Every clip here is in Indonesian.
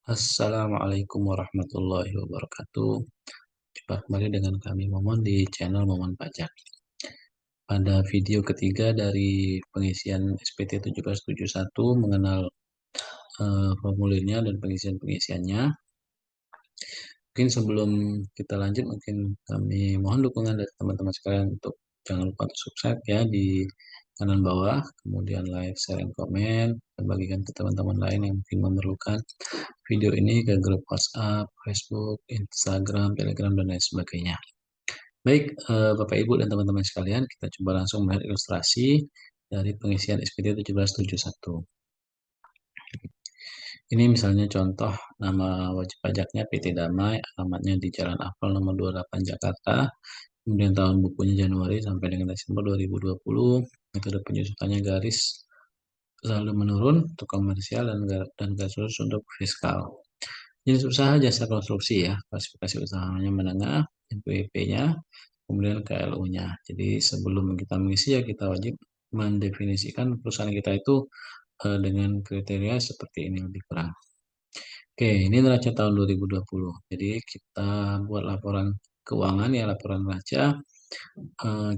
Assalamualaikum warahmatullahi wabarakatuh. Jumpa kembali dengan kami Momon di channel Momon Pajak. Pada video ketiga dari pengisian SPT 1771 mengenal formulirnya dan pengisian-pengisiannya. Mungkin sebelum kita lanjut, mungkin kami mohon dukungan dari teman-teman sekalian untuk jangan lupa untuk subscribe ya di kanan bawah, kemudian like, share, dan komen, dan bagikan ke teman-teman lain yang mungkin memerlukan video ini ke grup WhatsApp, Facebook, Instagram, Telegram, dan lain sebagainya. Baik, Bapak Ibu dan teman-teman sekalian, kita coba langsung melihat ilustrasi dari pengisian SPT 1771. Ini misalnya contoh nama wajib pajaknya PT Damai, alamatnya di Jalan Apel nomor 28 Jakarta, kemudian tahun bukunya Januari sampai dengan Desember 2020, metode penyusutannya garis selalu menurun untuk komersial dan garis lurus untuk fiskal. Jenis usaha jasa konstruksi ya, klasifikasi usahanya menengah, NPWP-nya, kemudian KLU-nya. Jadi sebelum kita mengisi ya kita wajib mendefinisikan perusahaan kita itu dengan kriteria seperti ini lebih kurang. Oke, ini neraca tahun 2020. Jadi kita buat laporan keuangan ya, laporan neraca.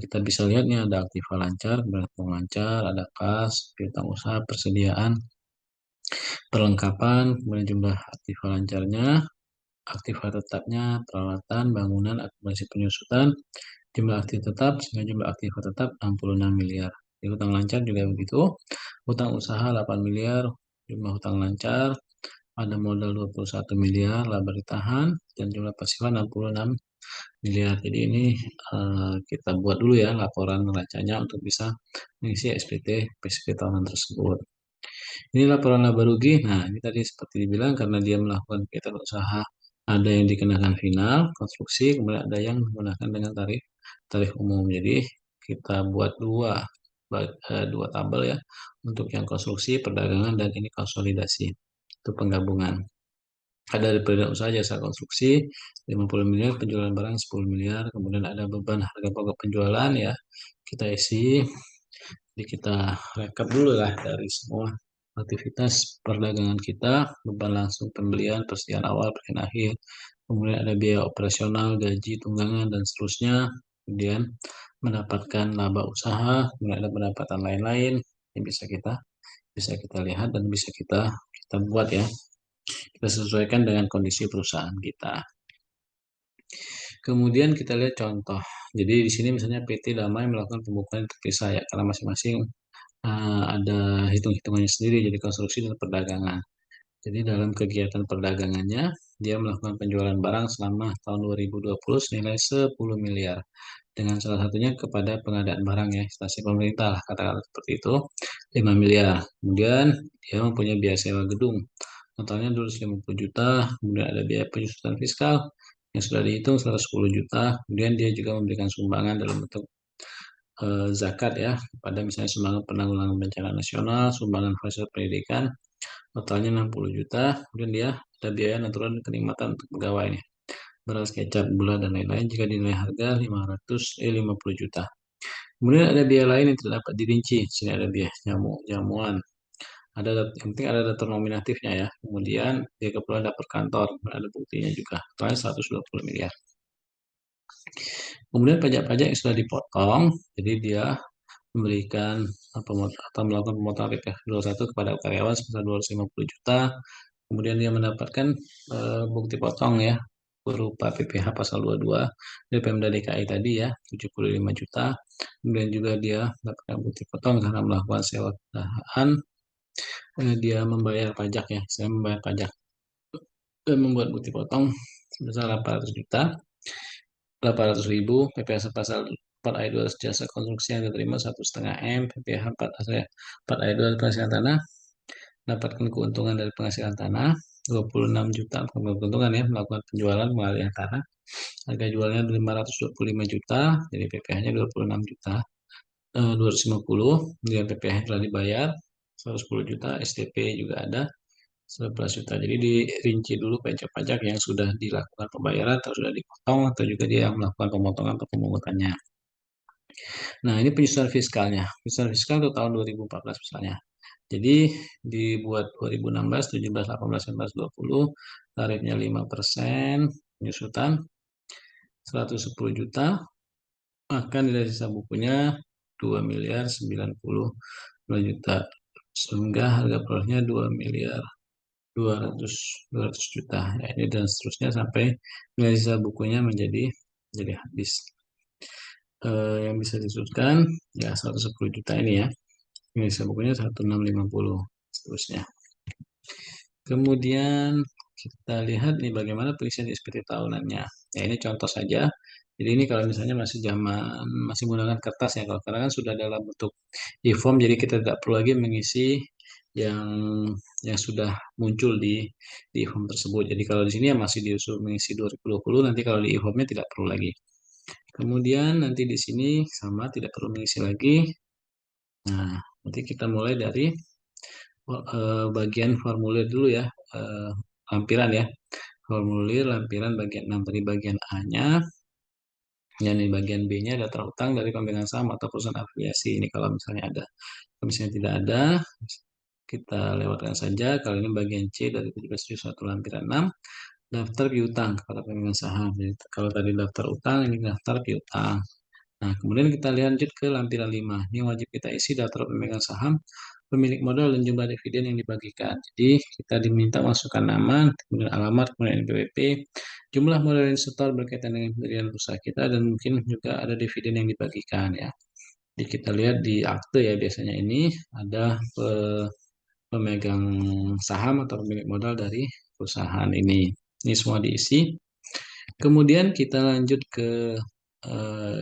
Kita bisa lihat nih ada aktiva lancar, berlangsung lancar, ada kas, piutang usaha, persediaan, perlengkapan, kemudian jumlah aktiva lancarnya, aktiva tetapnya, peralatan, bangunan, akumulasi penyusutan, jumlah aktif tetap, sehingga jumlah aktiva tetap 66 miliar. Di hutang lancar juga begitu, hutang usaha 8 miliar, jumlah hutang lancar, ada modal 21 miliar, laba ditahan, dan jumlah pasifa 66 miliar. Jadi ini kita buat dulu ya laporan neracanya untuk bisa mengisi SPT tahunan tersebut. Ini laporan laba rugi. Nah, ini tadi seperti dibilang karena dia melakukan kegiatan usaha, ada yang dikenakan final, konstruksi, kemudian ada yang menggunakan dengan tarif umum. Jadi kita buat dua tabel ya untuk yang konstruksi, perdagangan, dan ini konsolidasi. Itu penggabungan. Ada dari peridot usaha jasa konstruksi 50 miliar, penjualan barang 10 miliar, kemudian ada beban harga pokok penjualan ya. Kita isi, jadi kita rekap dulu lah dari semua aktivitas perdagangan kita, beban langsung pembelian, persediaan awal, persediaan akhir, kemudian ada biaya operasional, gaji, tunggangan, dan seterusnya, kemudian mendapatkan laba usaha, kemudian ada pendapatan lain-lain yang bisa kita lihat dan bisa kita buat ya. Kita sesuaikan dengan kondisi perusahaan kita. Kemudian kita lihat contoh. Jadi di sini misalnya PT Damai melakukan pembukuan terpisah ya, karena masing-masing ada hitung-hitungannya sendiri, jadi konstruksi dan perdagangan. Jadi dalam kegiatan perdagangannya, dia melakukan penjualan barang selama tahun 2020 senilai 10 miliar. Dengan salah satunya kepada pengadaan barang ya, instansi pemerintah lah, katakanlah seperti itu, 5 miliar. Kemudian dia mempunyai biaya sewa gedung, totalnya 250 juta, kemudian ada biaya penyusutan fiskal yang sudah dihitung 110 juta, kemudian dia juga memberikan sumbangan dalam bentuk zakat ya, pada misalnya sumbangan penanggulangan bencana nasional, sumbangan fasilitas pendidikan, totalnya 60 juta, kemudian dia ada biaya natural dan kenikmatan untuk pegawai ini, beras, kecap, gula, dan lain-lain jika dinilai harga 50 juta. Kemudian ada biaya lain yang tidak dapat dirinci, sini ada biaya jamuan, yang penting ada daftar nominatifnya ya. Kemudian dia keperluan daftar kantor, ada buktinya juga. Totalnya 120 miliar. Kemudian pajak-pajak yang sudah dipotong, jadi dia memberikan atau melakukan pemotongan PPh 21 kepada karyawan sebesar 250 juta. Kemudian dia mendapatkan bukti potong ya, berupa PPh pasal 22 dari Pemda DKI tadi ya, 75 juta. Kemudian juga dia mendapatkan bukti potong karena melakukan sewa kendaraan, dia membayar pajak ya, saya membayar pajak dan membuat bukti potong sebesar 800 juta, 800 ribu, PPh pasal 4 ayat 2 jasa konstruksi yang diterima 1,5 M, PPh 4 ayat 2 penghasilan tanah, dapatkan keuntungan dari penghasilan tanah 26 juta, keuntungan ya, melakukan penjualan pengalihan tanah, harga jualnya 525 juta, jadi PPh-nya 26 juta, 250, kemudian PPh telah dibayar 110 juta, STP juga ada 11 juta. Jadi dirinci dulu pajak-pajak yang sudah dilakukan pembayaran atau sudah dipotong atau juga dia yang melakukan pemotongan atau pemungutannya. Nah, ini penyusunan fiskalnya. Penyusunan fiskal untuk tahun 2014 misalnya. Jadi dibuat 2016, 17, 18, 19, 20, tarifnya 5%, penyusutan 110 juta, akan nilai sisa bukunya 2 miliar 92 juta. Sehingga harga produknya 2 miliar 200 juta. Ya, ini dan seterusnya sampai nilai sisa bukunya jadi habis. Yang bisa disebutkan ya 110 juta ini ya. Nilai sisa bukunya 1650 seterusnya. Kemudian kita lihat nih bagaimana pengisian SPT tahunannya. Ya ini contoh saja. Jadi ini kalau misalnya masih menggunakan kertas ya, kalau sekarang kan sudah dalam bentuk e-form, jadi kita tidak perlu lagi mengisi yang yang sudah muncul di e-form tersebut. Jadi kalau di sini ya masih disuruh mengisi 2020, nanti kalau di e-formnya tidak perlu lagi. Kemudian nanti di sini sama tidak perlu mengisi lagi. Nah, nanti kita mulai dari bagian formulir dulu ya, lampiran ya. Formulir lampiran bagian 6 tadi bagian A-nya, dan di bagian B-nya daftar utang dari pemegang saham atau perusahaan afiliasi. Ini kalau misalnya ada. Kalau misalnya tidak ada, kita lewatkan saja. Kalau ini bagian C dari 1771 lampiran 6, daftar piutang kepada pemegang saham. Jadi, kalau tadi daftar utang, ini daftar piutang. Nah, kemudian kita lanjut ke lampiran 5. Ini wajib kita isi daftar pemegang saham, pemilik modal, dan jumlah dividen yang dibagikan. Jadi, kita diminta masukkan nama, kemudian alamat, kemudian NPWP, jumlah modal yang setor berkaitan dengan pendirian usaha kita, dan mungkin juga ada dividen yang dibagikan ya. Jadi, kita lihat di akte ya, biasanya ini ada pemegang saham atau pemilik modal dari perusahaan ini. Ini semua diisi. Kemudian kita lanjut ke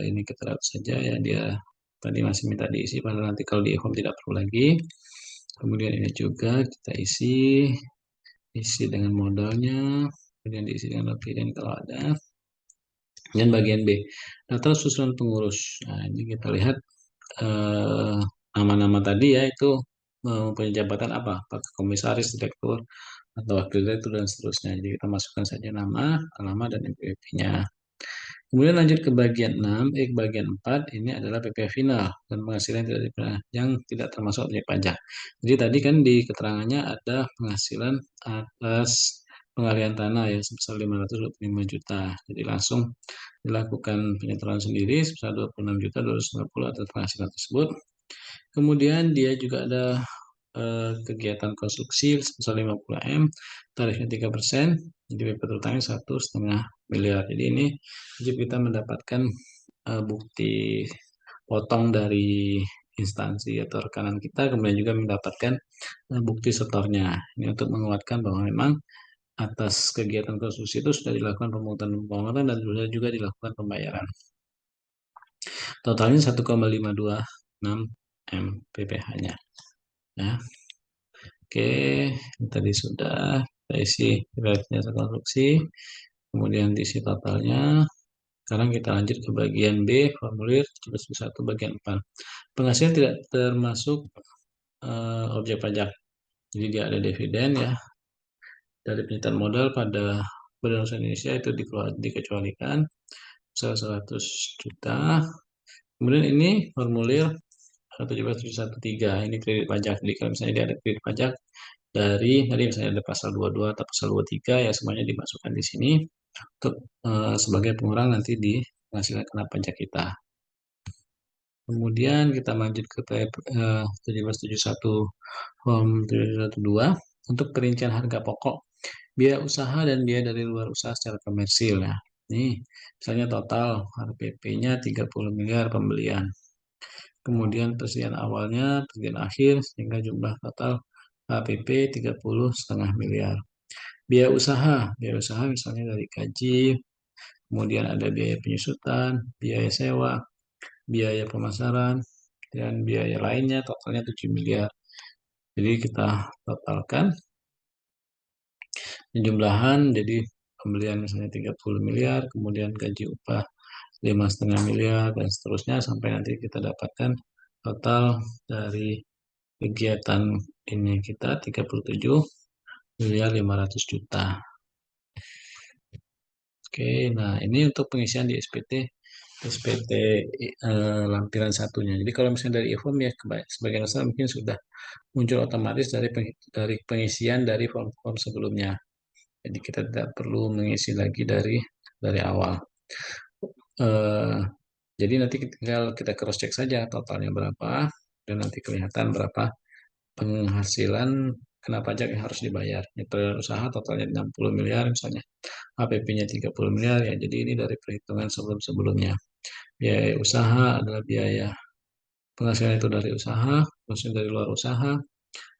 ini kita lihat saja ya, dia tadi masih minta diisi, padahal nanti kalau di e-form tidak perlu lagi. Kemudian ini juga kita isi dengan modalnya, kemudian diisi dengan dividen kalau ada. Dan bagian B, daftar susunan pengurus. Nah, ini kita lihat eh, nama-nama tadi ya, itu mempunyai jabatan apa? Apakah komisaris, direktur, atau wakil direktur, dan seterusnya. Jadi kita masukkan saja nama, alamat, dan NPWP-nya. Kemudian lanjut ke bagian 6, bagian 4, ini adalah PPh final dan penghasilan yang tidak termasuk objek pajak. Jadi tadi kan di keterangannya ada penghasilan atas pengalihan tanah ya sebesar 525 juta. Jadi langsung dilakukan penyetoran sendiri sebesar 26 juta 250 atas penghasilan tersebut. Kemudian dia juga ada kegiatan konstruksi sebesar 50 M, tarifnya 3%, jadi BP terutangnya 1,5 miliar. Jadi ini wajib kita mendapatkan bukti potong dari instansi atau rekanan kita, kemudian juga mendapatkan bukti setornya. Ini untuk menguatkan bahwa memang atas kegiatan konstruksi itu sudah dilakukan pemungutan pemotongan dan sudah juga dilakukan pembayaran. Totalnya 1,526 M PPh-nya. Ya. Oke, ini tadi sudah kita isi jasa konstruksi, kemudian diisi totalnya. Sekarang kita lanjut ke bagian B, formulir 1 bagian 4. Penghasilan tidak termasuk objek pajak. Jadi dia ada dividen ya dari penyitaan modal pada Badan Usaha Indonesia itu dikecualikan 100 juta. Kemudian ini formulir 17713, ini kredit pajak. Jadi kalau misalnya dia ada kredit pajak dari tadi misalnya ada pasal 22 atau pasal 23 ya semuanya dimasukkan di sini untuk sebagai pengurang nanti di penghasilan kena pajak kita. Kemudian kita lanjut ke 1771 Form 712 untuk perincian harga pokok, biaya usaha dan biaya dari luar usaha secara komersil ya. Nih, misalnya total HPP-nya 30 miliar pembelian. Kemudian persediaan awalnya, persediaan akhir, sehingga jumlah total HPP 30,5 miliar. Biaya usaha misalnya dari gaji, kemudian ada biaya penyusutan, biaya sewa, biaya pemasaran, dan biaya lainnya totalnya 7 miliar. Jadi kita totalkan jumlahan, jadi pembelian misalnya 30 miliar, kemudian gaji upah 5,5 miliar, dan seterusnya sampai nanti kita dapatkan total dari kegiatan ini kita 37 miliar 500 juta. Oke, nah ini untuk pengisian di SPT SPT lampiran satunya. Jadi kalau misalnya dari e-form ya sebagian besar mungkin sudah muncul otomatis dari pengisian dari form-form sebelumnya. Jadi kita tidak perlu mengisi lagi dari awal. Eh, jadi nanti tinggal kita cross check saja totalnya berapa dan nanti kelihatan berapa penghasilan kena pajak yang harus dibayar. Nilai usaha totalnya 60 miliar misalnya. APP-nya 30 miliar ya. Jadi ini dari perhitungan sebelum-sebelumnya. Biaya usaha adalah biaya penghasilan itu dari usaha, penghasilan dari luar usaha,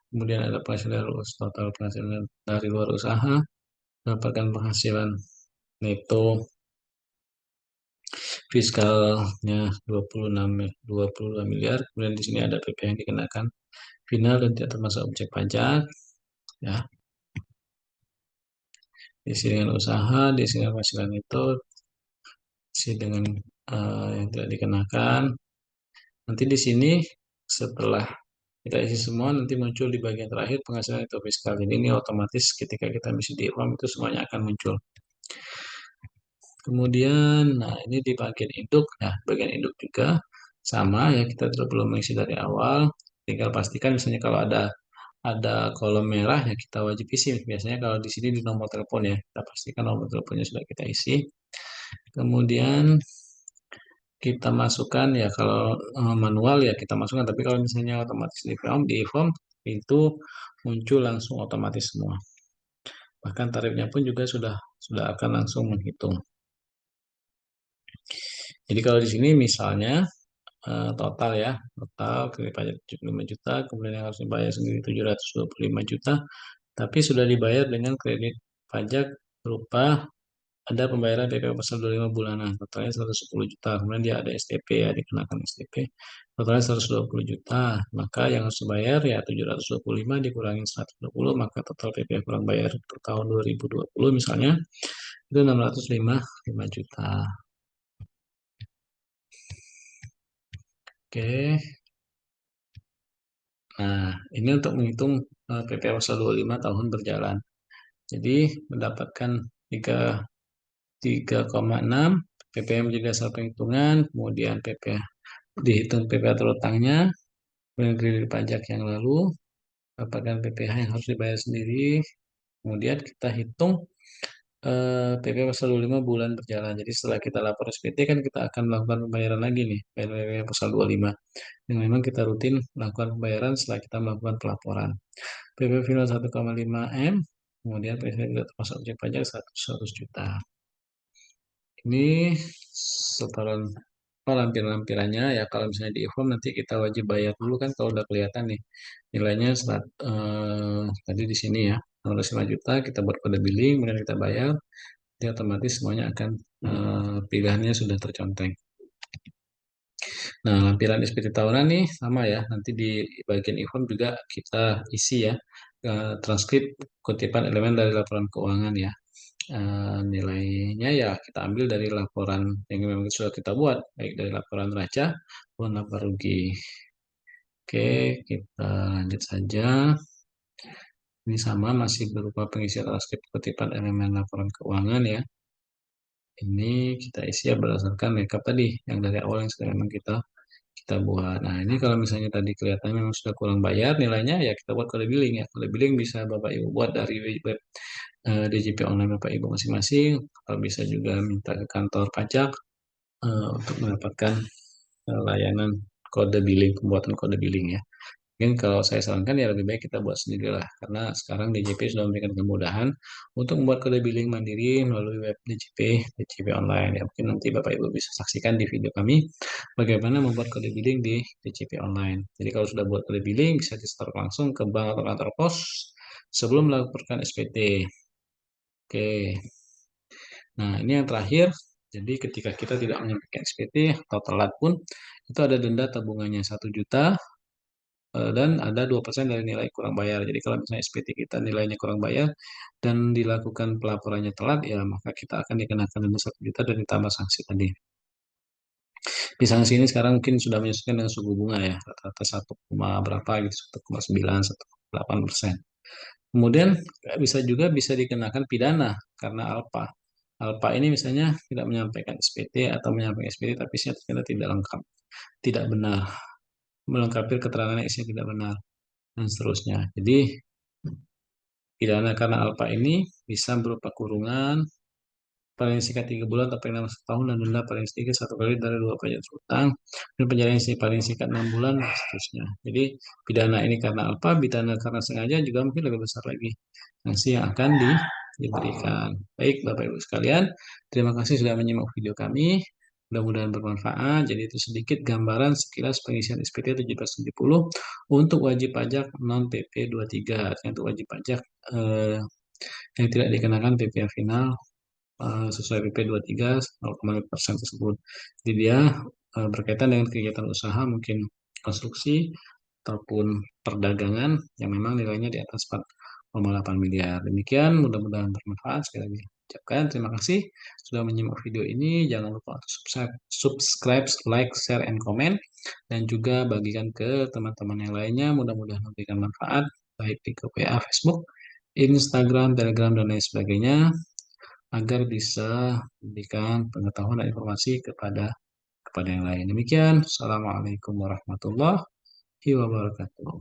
kemudian ada penghasilan dari total penghasilan dari luar usaha, dapatkan penghasilan neto fiskalnya 26 miliar, kemudian di sini ada PP yang dikenakan final dan tidak termasuk objek pajak, ya. Diisi dengan usaha, diisi dengan penghasilan itu, diisi dengan yang tidak dikenakan. Nanti di sini setelah kita isi semua nanti muncul di bagian terakhir penghasilan itu fiskal. Jadi ini otomatis ketika kita misi di form itu semuanya akan muncul. Kemudian, nah ini di bagian induk. Nah, bagian induk juga sama ya, kita tidak perlu mengisi dari awal. Tinggal pastikan misalnya kalau ada kolom merah ya kita wajib isi. Biasanya kalau di sini di nomor telepon ya, kita pastikan nomor teleponnya sudah kita isi. Kemudian kita masukkan ya kalau manual ya kita masukkan, tapi kalau misalnya otomatis di form itu muncul langsung otomatis semua. Bahkan tarifnya pun juga sudah akan langsung menghitung. Jadi kalau di sini misalnya total ya, total kredit pajak 75 juta, kemudian yang harus dibayar sendiri 725 juta, tapi sudah dibayar dengan kredit pajak berupa ada pembayaran PP pasal 25 bulanan, totalnya 110 juta, kemudian dia ada STP ya, dikenakan STP, totalnya 120 juta, maka yang harus dibayar ya 725 dikurangi 120, maka total PP kurang bayar untuk tahun 2020 misalnya, itu 605 juta. Oke, nah ini untuk menghitung PP pasal 25 tahun berjalan. Jadi mendapatkan 3,6 PPh menjadi dasar perhitungan, kemudian PP dihitung PPh terutangnya, kemudian kredit pajak yang lalu, dapatkan PPh yang harus dibayar sendiri, kemudian kita hitung PP pasal 25 bulan berjalan. Jadi setelah kita lapor SPT kan kita akan melakukan pembayaran lagi nih, PP pasal 25. Yang memang kita rutin melakukan pembayaran setelah kita melakukan pelaporan. PP final 1,5 M, kemudian PP tidak termasuk objek pajak 100 juta. Ini setoran lampiran-lampirannya ya kalau misalnya di e-form nanti kita wajib bayar dulu kan kalau udah kelihatan nih nilainya tadi di sini ya 605 juta kita buat kode billing kemudian kita bayar dia otomatis semuanya akan pilihannya sudah terconteng. Nah lampiran SPT tahunan nih sama ya nanti di bagian e-form juga kita isi ya transkrip kutipan elemen dari laporan keuangan ya. Nilainya ya kita ambil dari laporan yang memang sudah kita buat, baik dari laporan neraca maupun lapor rugi. Oke, kita lanjut saja. Ini sama masih berupa pengisian transkrip kutipan elemen laporan keuangan ya. Ini kita isi ya berdasarkan rekap tadi yang dari awal yang sudah memang kita buat. Nah, ini kalau misalnya tadi kelihatannya memang sudah kurang bayar nilainya ya kita buat kode billing ya. Kode billing bisa Bapak Ibu buat dari web DJP online Bapak Ibu masing-masing, atau bisa juga minta ke kantor pajak untuk mendapatkan layanan kode billing, pembuatan kode billing ya. Mungkin kalau saya sarankan ya lebih baik kita buat sendiri lah, karena sekarang DJP sudah memberikan kemudahan untuk membuat kode billing mandiri melalui web DJP online ya. Mungkin nanti Bapak Ibu bisa saksikan di video kami bagaimana membuat kode billing di DJP online. Jadi kalau sudah buat kode billing bisa di-store langsung ke bank atau kantor pos sebelum melaporkan SPT. Oke. Nah, ini yang terakhir. Jadi ketika kita tidak menyampaikan SPT atau telat pun itu ada denda tabungannya 1 juta dan ada 2% dari nilai kurang bayar. Jadi kalau misalnya SPT kita nilainya kurang bayar dan dilakukan pelaporannya telat ya maka kita akan dikenakan denda 1 juta dan ditambah sanksi tadi. Di sanksi ini sekarang mungkin sudah menyesuaikan dengan suku bunga ya, rata-rata 1, berapa gitu, 1,9, 1,8%. Kemudian bisa juga bisa dikenakan pidana karena apa? Alpa ini misalnya tidak menyampaikan SPT atau menyampaikan SPT tapi isinya ternyata tidak lengkap, tidak benar, melengkapi keterangan yang isinya tidak benar, dan seterusnya. Jadi, pidana karena Alpa ini bisa berupa kurungan paling singkat 3 bulan atau paling lama setahun dan denda paling sedikit 1 kali dari 2 pajak terutang dan penjara yang paling singkat 6 bulan dan seterusnya. Jadi pidana ini karena apa? Pidana karena sengaja juga mungkin lebih besar lagi sanksi yang akan diberikan. Baik Bapak Ibu sekalian, terima kasih sudah menyimak video kami. Mudah-mudahan bermanfaat. Jadi itu sedikit gambaran sekilas pengisian SPT 1770 untuk wajib pajak non PP 23. Artinya untuk wajib pajak yang tidak dikenakan PPh final sesuai PP 23 0,5% tersebut. Jadi dia berkaitan dengan kegiatan usaha mungkin konstruksi ataupun perdagangan yang memang nilainya di atas 4,8 miliar. Demikian, mudah-mudahan bermanfaat. Sekali lagi ucapkan terima kasih sudah menyimak video ini. Jangan lupa untuk subscribe, like, share, and comment. Dan juga bagikan ke teman-teman yang lainnya. Mudah-mudahan memberikan manfaat baik di grup WA, Facebook, Instagram, Telegram, dan lain sebagainya agar bisa memberikan pengetahuan dan informasi kepada yang lain. Demikian, Assalamualaikum warahmatullahi wabarakatuh.